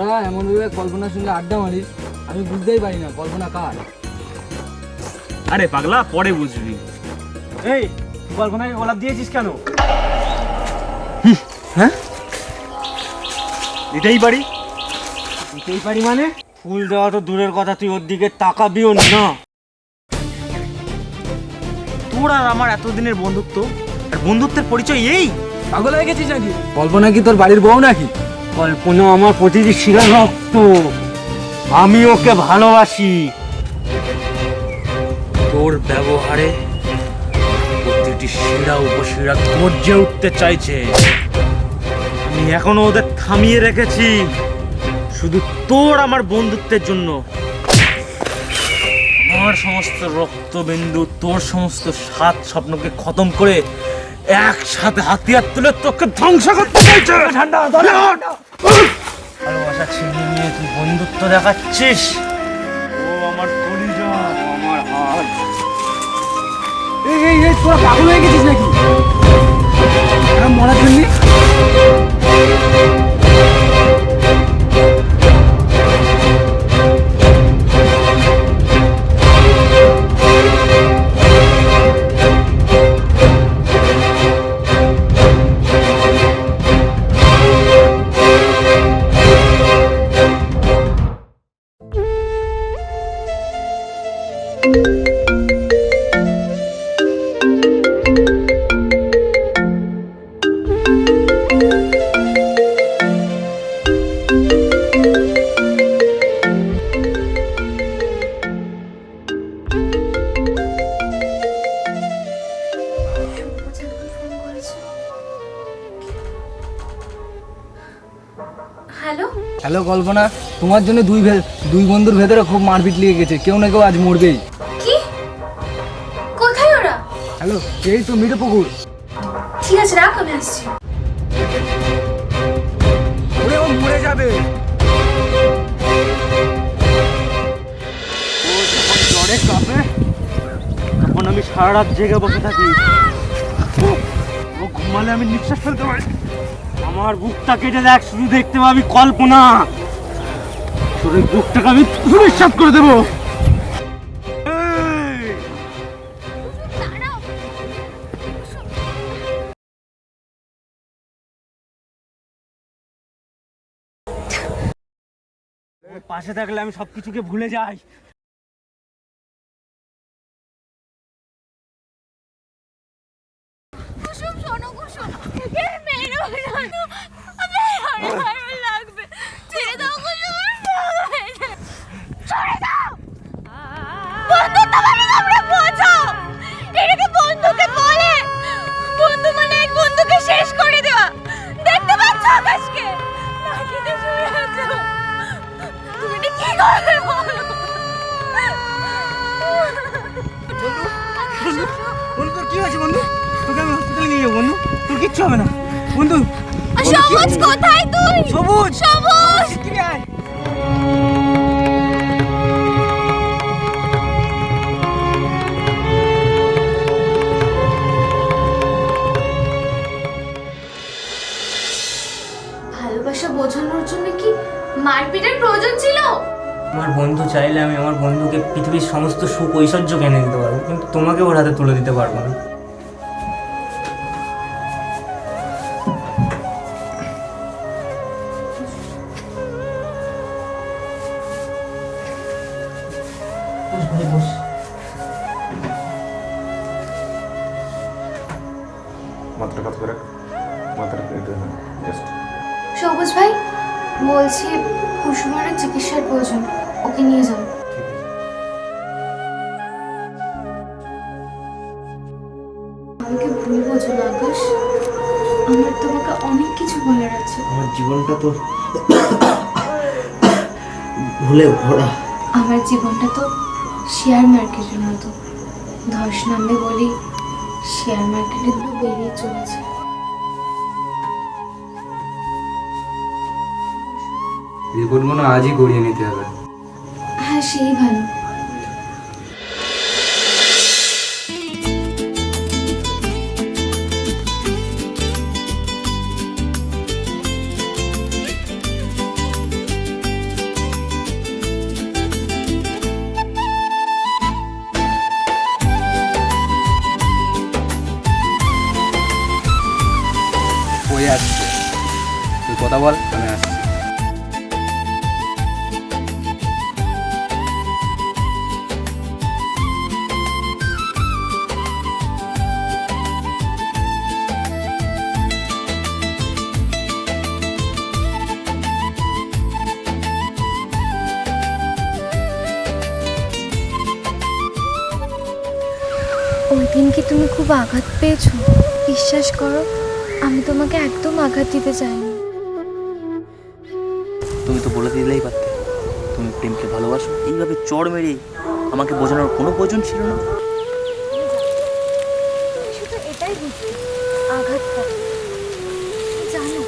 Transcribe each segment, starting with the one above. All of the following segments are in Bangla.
তোরা এমনভাবে কল্পনার সঙ্গে আড্ডা মারিস, আমি বুঝতেই পারি না কল্পনা কার। আরে পাগলা, পরে বুঝবি। এই কল্পনাকে গোলাপ দিয়েছিস কেন? হ্যাঁ, দিতেই পারি। দিতেই পারি মানে? ফুল দেওয়া তো দূরের কথা, তুই ওর দিকে তাকাবিও না। তোর আর আমার এতদিনের বন্ধুত্ব, আর বন্ধুত্বের পরিচয় এই? পাগল হয়ে গেছিস নাকি? কল্পনা কি তোর বাড়ির বউ নাকি? কল্পনা আমার প্রতিটি শিরা রক্ত, আমি ওকে ভালোবাসি। তোর ব্যবহারে প্রতিটি শিরা উপশিরা গর্জে উঠতে চাইছে। আমি এখনো ওদের থামিয়ে রেখেছি শুধু তোর আমার বন্ধুত্বের জন্য। আমার সমস্ত রক্তবিন্দু, তোর সমস্ত সাত স্বপ্নকে খতম করে একসাথে হাতিয়ার তুলে তোকে ধ্বংস করতে চাইছে। ভালোবাসা ছিনিয়ে নিয়ে তুই বন্ধুত্ব দেখাচ্ছিস। ও আমার কলিজা, ও আমার হাত। এই তোরা পাগল হয়ে গেছিস নাকি? মরার জন্য হ্যালো কল্পনা, তোমার জন্য দুই বন্ধুর ভেতরে খুব মারপিট লেগে গেছে, কেউ না কেউ আজ মরবেই। কি? কোথায় ওরা? হ্যালো, এই তো মিঠো পুকুর। ঠিক আছে, রাখ, আমি আসছি। ওরে ও মরে যাবে। ও যখন জ্বরে কাঁপে তখন আমি সারা রাত জেগে বসে থাকি। ও ঘুমালে আমি নিঃশ্বাস ফেলতে পারি। আমার বুকটা কেটে দেখ, শুধু দেখতে পাবি কল্পনা। তোর এই বুকটাকে আমি নিঃশ্বাস করে দেবো। ওর পাশে থাকলে আমি সবকিছুকে ভুলে যাই। কুসুম, শোনো কুসুম, মেরো লাগবে, ছেড়ে দাও কুসুম, ছেড়ে দাও। বন্ধুত্ব মানে তোমরা বোঝো, এটাকে বন্ধুকে বলে। বন্ধু মানে এক বন্ধুকে শেষ করে দেওয়া। দেখতে পাচ্ছ আকাশকে, লাঠিতে শুয়ে আছো, তুমি এটা কি করবে বলো? বন্ধু তোর কি হয়েছে বন্ধু? তোকে আমি হসপিটালে নিয়ে যাবো বন্ধু, তোর কিচ্ছু হবে না বন্ধু। সবুজ কোথায় তুই? সবুজ, সবুজ, কি আয়। ভালোবাসা বোঝানোর জন্য কি মারপিটের প্রয়োজন ছিল? আমার বন্ধু চাইলে আমি আমার বন্ধুকে পৃথিবীর সমস্ত সুখ ঐশ্বর্য এনে দিতে পারবো, কিন্তু তোমাকে ওর হাতে তুলে দিতে পারবো না। মাথাটা কাজ করে মাথাটা জাস্ট। সবুজ ভাই, বলছি কুসুমের চিকিৎসার প্রয়োজন, ওকে নিয়ে যাও। ঠিক আছে। আমাকে ভুল বোঝো না আকাশ, আমার তোমাকে অনেক কিছু বলার আছে। আমার জীবনটা তো ভুলে ভরা। আমার জীবনটা তো শেয়ার মার্কেটের মতো, ধস নামবে বলি শেয়ার মার্কেটে তো বেরিয়ে চলেছে। রিপোর্টগুলো আজই করিয়ে নিতে হবে। হ্যাঁ, সেই ভালো। আসছে, তুই কথা বল, আমি আসছি। ওই দিন কি তুমি খুব আঘাত পেয়েছো? বিশ্বাস করো, আমি তোমাকে একদম আঘাত দিতে চাইনি। তুমি তো বলে দিলেই পারতে তুমি প্রেমকে ভালোবাসো। এইভাবে চড় মেরে আমাকে বোঝানোর কোনো প্রয়োজন ছিল না। শুধু এটাই বুঝতে আঘাতটা জানো,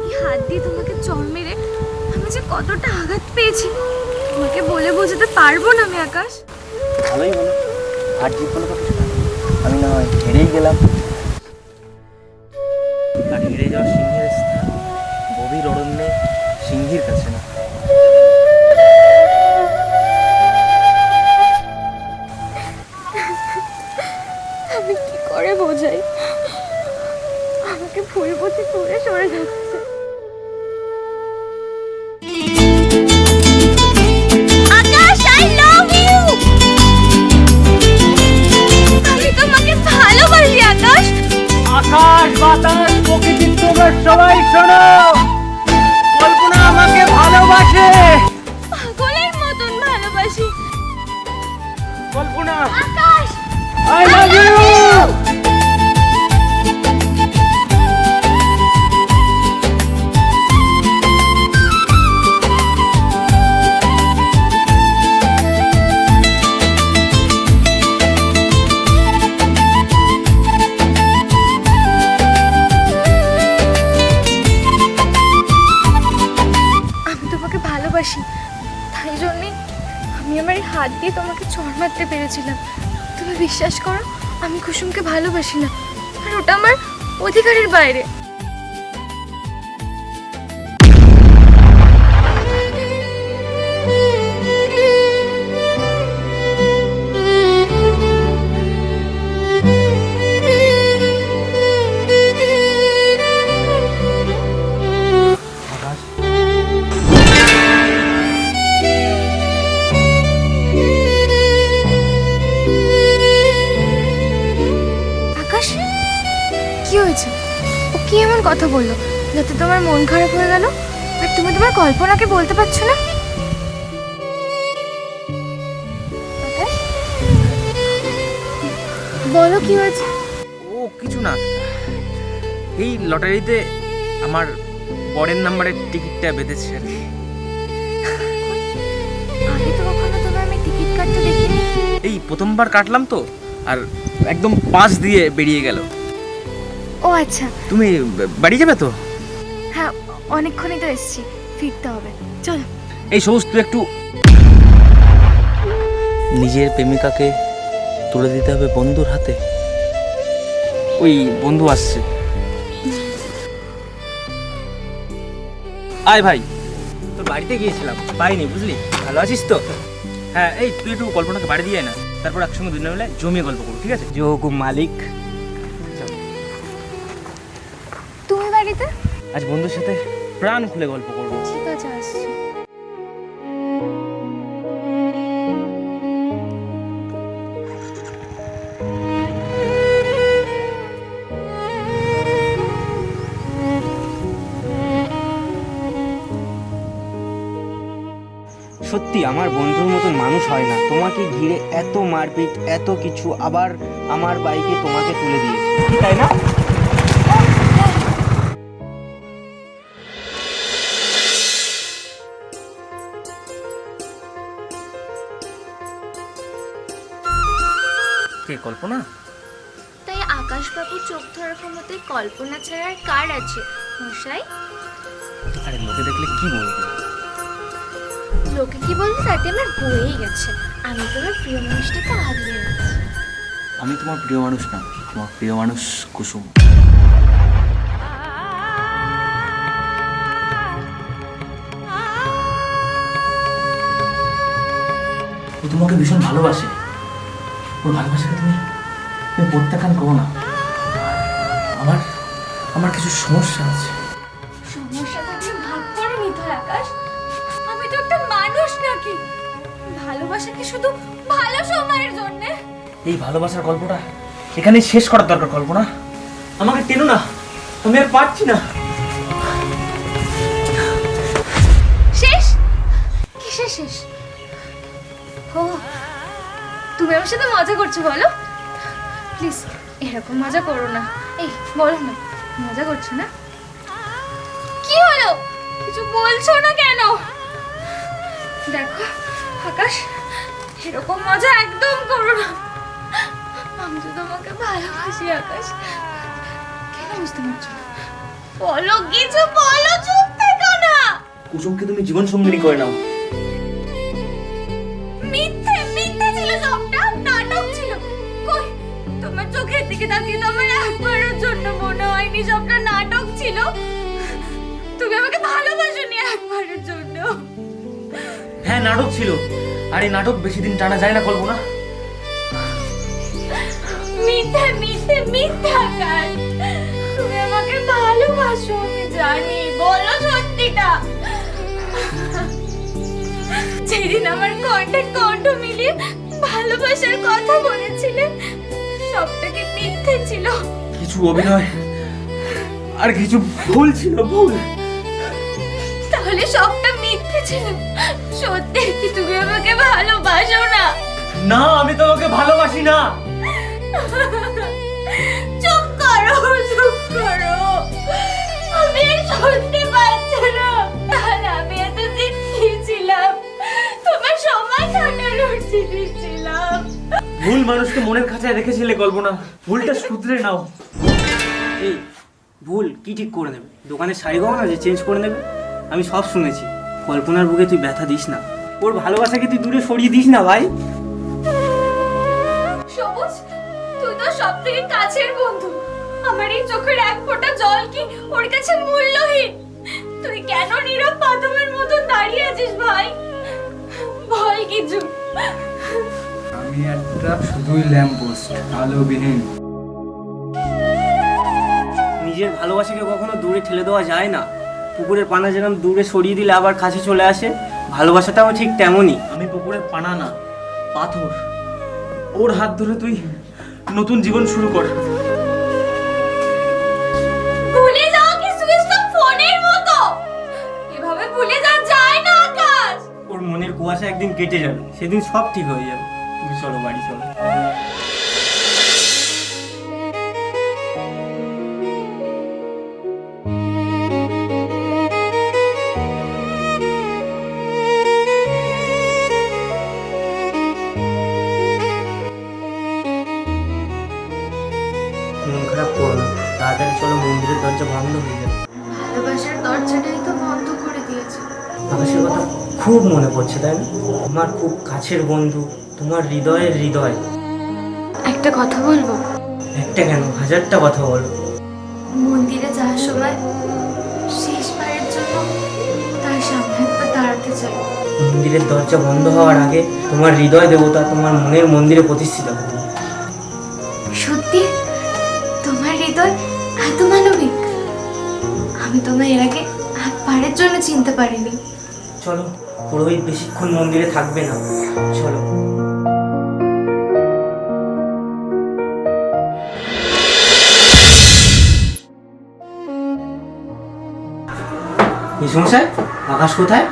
এই হাত দিয়ে তোমাকে চড় মেরে আমি যে কতটা আঘাত পেয়েছি তোমাকে বলে বোঝাতে পারবো না আমি আকাশ। ভালোই হলো, হার জিত বলে তো কিছু না। আমি না হয় হেরেই গেলাম। আর হেরে যাওয়া সিংহের স্থান গভীর অরণ্যে সিংহীর কাছে না। আমি কি করে বোঝাই, আমাকে ভুল বুঝে দূরে সরে যাচ্ছে। আকাশ, I love you! আমি তোমাকে ভালোবাসি আকাশ। আকাশ, বাতাস, প্রকৃতির তোমরা সবাই শোনো, কল্পনা আমাকে ভালোবাসে। পাগলের মতন ভালোবাসি। কল্পনা, আকাশ, I love you! আমি তোমাকে ভালোবাসি, তাই জন্যে আমি আমার এই হাত দিয়ে তোমাকে চড় মারতে পেরেছিলাম। তুমি বিশ্বাস করো, আমি কুসুমকে ভালোবাসি না, আর ওটা আমার অধিকারের বাইরে। আকাশ, কি হয়েছে? ও কি এমন কথা বললো যাতে তোমার মন খারাপ হয়ে গেল, আর তুমি তোমার কল্পনাকে বলতে পারছো না? আকাশ, বলো কি হয়েছে? ও কিছু না, এই লটারিতে আমার পরের নাম্বারের টিকিটটা বেঁধেছে আর কি। আগে তো কখনো তোমার আমি টিকিট কাটতে দেখিনি। এই প্রথমবার কাটলাম তো, আর একদম পাশ দিয়ে বেরিয়ে গেল। ও আচ্ছা, তুমি বাড়ি যাবে তো? হ্যাঁ অনেকক্ষণই তো এসেছি, ফিরতে হবে, চলো। এই সবুজ, তুই একটু নিজের প্রেমিকাকে তুলে দিতে হবে বন্ধুর হাতে। ওই বন্ধু আসছে। আয় ভাই, তোর বাড়িতে গিয়েছিলাম, পাইনি বুঝলি। ভালো আছিস তো? হ্যাঁ, এই তুই একটু কল্পনাকে বাড়ি দিয়ে আয় না, তারপর একসঙ্গে দুজনে মিলে জমিয়ে গল্প করবো, ঠিক আছে? যোগু মালিক, তুমি বাড়িতে? আজ বন্ধুর সাথে প্রাণ খুলে গল্প করবো। ঠিক আছে, আসছি। সত্যি আমার বন্ধুর মতন মানুষ হয় না। তোমাকে ঘিরে এত মারপিট, এত কিছু, আবার আমার বাইকে তোমাকে তুলে দিয়েছে, তাই না? কে, কল্পনা? তাই আকাশবাবুর চোখ ধরার ক্ষমতায় কল্পনা ছাড়া আর কার আছে মশাই? আরে লোকে দেখলে কি বলবে? লোকে কি বলবে তাতে আমার বয়েই গেছে। আমি তোমার প্রিয় মানুষটাকে আগলে নিচ্ছি। আমি তোমার প্রিয় মানুষ না, তোমার প্রিয় মানুষ কুসুম। ও তোমাকে ভীষণ ভালোবাসে। ওর ভালোবাসাকে তুমি প্রত্যাখ্যান করো না। আমার আমার কিছু সমস্যা আছে। সমস্যা থাকলে ভাগ করে নিতে হয় আকাশ। আমি তো একটা মানুষ নাকি? ভালোবাসা কি শুধু ভালো সময়ের জন্য? এই ভালোবাসার গল্পটা এখানেই শেষ করার দরকার, কল্পনা। আমাকে টেনো না, আমি আর পারছি না। শেষ? কিসের শেষ? ও, তুমি আমার সাথে মজা করছো? বলো প্লিজ, এরকম মজা করো না। এই বলো না, মজা করছো না? কি হলো? কিছু বলছো না কেন? দেখো আকাশ, এরকম মজা একদম করো না। আমি তো তোমাকে ভালোবাসি আকাশ। কেন বুঝতে পারছো না? বলো কিছু, বলো, চুপ থেকো না। কুসুমকে তুমি জীবন সঙ্গিনী করে নাও। মিথ্যে মিথ্যে ছিল সবটা, নাটক ছিল। কই, তোমার চোখের দিকে তাকিয়ে তো আমার একবারের জন্য মনে হয়নি সবটা নাটক ছিল। তুমি আমাকে ভালোবাসোনি একবারের জন্য। হ্যাঁ, নাটক ছিল। আর এই নাটক বেশি দিন টানা যায় না, কল্পনা। মিথ্যে মিথ্যে মিথ্যে আকাশ, তুমি আমাকে ভালোবাসো আমি জানি। বলো সত্যিটা। যেদিন আমার কণ্ঠে কণ্ঠ মিলিয়ে ভালোবাসার কথা বলেছিলে, সবটা কি মিথ্যে ছিল? কিছু অভিনয় আর কিছু ভুল ছিল, ভুল। তাহলে সবটা মিথ্যে ছিল? সত্যি কি তুমি আমাকে ভালোবাসো না? না, আমি তোমাকে ভালোবাসি না। চুপ করো, চুপ করো। আমি আর শুনতে পাচ্ছি না। আর আমি এতদিন কি ছিলাম? তোমার সময় কাটানোর জিনিস ছিলাম। ভুল মানুষকে মনের খাঁচায় রেখেছিলে, কল্পনা। ভুলটা শুধরে নাও। এই ভুল কি ঠিক করে নেবে? দোকানের শাড়ি গহনা যে চেঞ্জ করে নেবে? আমি সব শুনেছি। কল্পনার বুকে তুই ব্যথা দিস না। ওর ভালোবাসাকে তুই দূরে সরিয়ে দিস না ভাই। সবুজ, তুই তো সব থেকে কাছের বন্ধু। আমার এই চোখের এক ফোঁটা জল কি ওর কাছে মূল্যহীন? তুই কেন নীরব পাথরের মতো দাঁড়িয়ে আছিস ভাই? বল কিছু। আমি একটা শুধুই ল্যাম্পপোস্ট, আলোবিহীন। নিজের ভালোবাসাকে কখনো দূরে ঠেলে দেওয়া যায় না। পুকুরের পানা যেরকম দূরে সরিয়ে দিলে আবার কাছে চলে আসে, ভালোবাসাটাও ঠিক তেমনই। আমি পুকুরের পানা না, পাথর। ওর হাত ধরে তুই নতুন জীবন শুরু কর। ভুলে যাও কি সুইচ অফ ফোনের মতো? এভাবে ভুলে যাওয়া যায় না আকাশ। ওর মনের কুয়াশা একদিন কেটে যাবে, সেদিন সব ঠিক হয়ে যাবে। তুমি চলো, বাড়ি চলো। মন খারাপ করো না, তাড়াতাড়ি চলো, মন্দিরের দরজা বন্ধ হয়ে যাবে। ভালোবাসার দরজাটাই তো বন্ধ করে দিয়েছে। আকাশের কথা খুব মনে পড়ছে, তাই না? আমার খুব কাছের বন্ধু, তোমার হৃদয়ের হৃদয়। একটা কথা বলবো? একটা কেন, হাজারটা কথা বলো। মন্দিরে যাওয়ার সময় শেষবারের জন্য তার সামনে একবার দাঁড়াতে চাই। মন্দিরের দরজা বন্ধ হওয়ার আগে তোমার হৃদয় দেবতা তোমার মনের মন্দিরে প্রতিষ্ঠিত হবে। সত্যি? তোমার হৃদয় এত মানবিক? আমি তোমায় এর আগে একবারের জন্য চিনতে পারিনি। চলো, পুরোহিত বেশিক্ষণ মন্দিরে থাকবে না, চলো। মশাই, আকাশ কোথায়?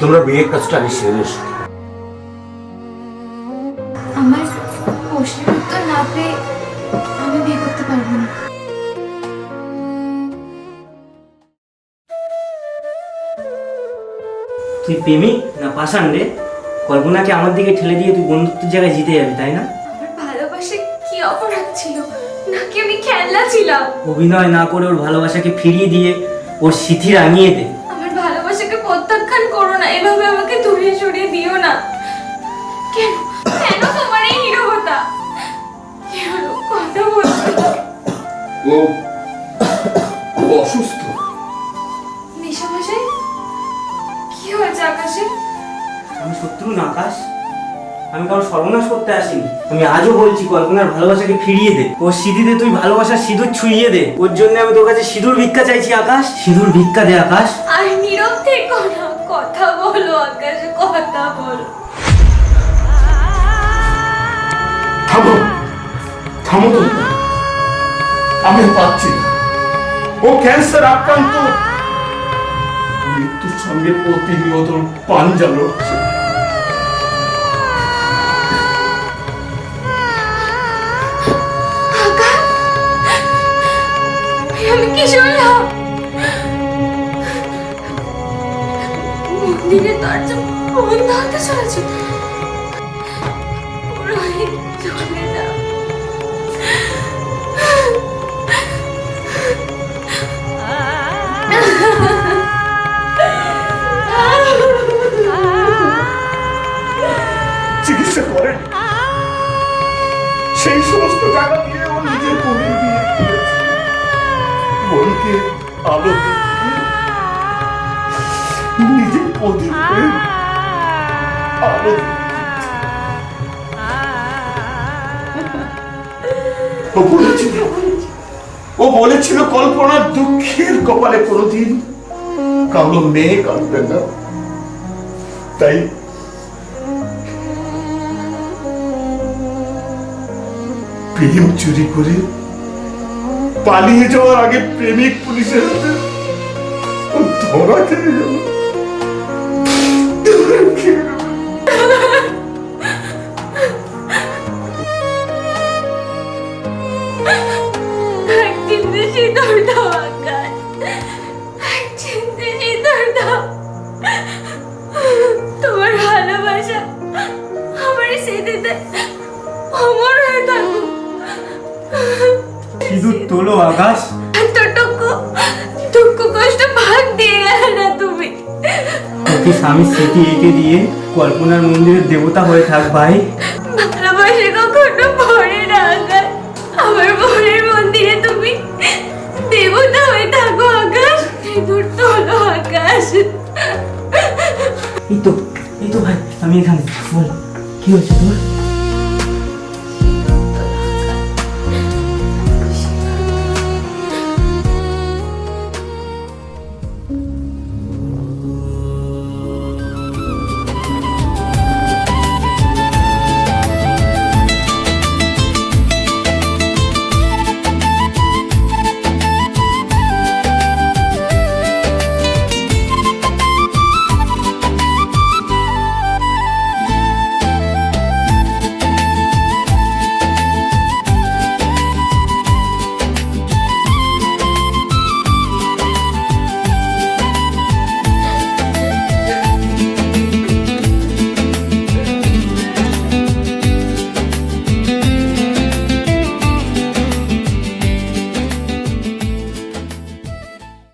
তোমরা বিয়ের কাজটা আগে সেরে এসো। আমার প্রশ্নের উত্তর না পেয়ে আমি বিয়ে করতে পারবো না। তুই প্রেমিক না পাষাণ রে? কল্পনাকে আমার দিকে ঠেলে দিয়ে তুই বন্ধুত্বের জায়গায় জিতে যাবি, তাই না? আমার ভালোবাসা কি অপরাধ ছিল? নাকি আমি খেলনা ছিলাম? অভিনয় না করে ওর ভালোবাসাকে ফিরিয়ে দিয়ে ওর স্মৃতি রাঙিয়ে দে। আমার ভালোবাসাকে প্রত্যাখ্যান করো না, এভাবে আমাকে দূরে সরিয়ে দিও না। কেন কেন তোমার এই নীরবতা? কি হলো, কথা বলছো? ও অসুস্থ। নিশামশাই, কি হয়েছে আকাশে? আমি শত্রু না আকাশ, আমি কারো সর্বনাশ করতে আসিনি। আমি আজও বলছি কল্পনার ভালোবাসাকে ফিরিয়ে দে, ওর সিঁথিতে তুই ভালোবাসার সিঁদুর ছুঁইয়ে দে। ওর জন্য আমি তোর কাছে সিঁদুর ভিক্ষা চাইছি আকাশ, সিঁদুর ভিক্ষা দে আকাশ। আর নীরব থেকো না, কথা বলো আকাশ, কথা বলো। থামো থামো তোমরা, আমি পাচ্ছি না। ও ক্যান্সার আক্রান্ত, মৃত্যুর সঙ্গে প্রতিনিয়ত পাঞ্জা লড়ছে। আমি কি শুনলাম? মন্দিরের দরজা বন্ধ হতে চলেছে। পুরোহিত চলে যাও। চিকিৎসা করেন, সেই সমস্ত টাকা দিয়ে ও নিজের বোনের বিয়ে করেছে। বোনকে আলো দেখিয়ে নিজের প্রদীপের আলো দেখিয়েছে। ও বলেছিল কল্পনার দুঃখের কপালে কোনোদিন কালো মেয়ে কাঁদবে না। তাই প্রেম চুরি করে পালিয়ে যাওয়ার আগে প্রেমিক পুলিশের হাতে ও ধরা খেয়ে গেল। একদিন যে সিঁদুর দাও আকাশ, একদিন যে সিঁদুর দাও। তোমার ভালোবাসা আমার স্মৃতিতে অমর হয়ে থাকুক। সিঁদুর তোলো আকাশ। এতটুকু দুঃখ কষ্ট ভাগ দিয়ে গেলে না তুমি। ওকে স্বামীর স্মৃতি এঁকে দিয়ে কল্পনার মন্দিরের দেবতা হয়ে থাক ভাই। ভালোবাসে কখনো ভরে না আকাশ। আমার বোনের মন্দিরে তুমি দেবতা হয়ে থাকো আকাশ। সিঁদুর তোলো আকাশ। এই তো ভাই, আমি এখানে। বল কি হয়েছে তোর?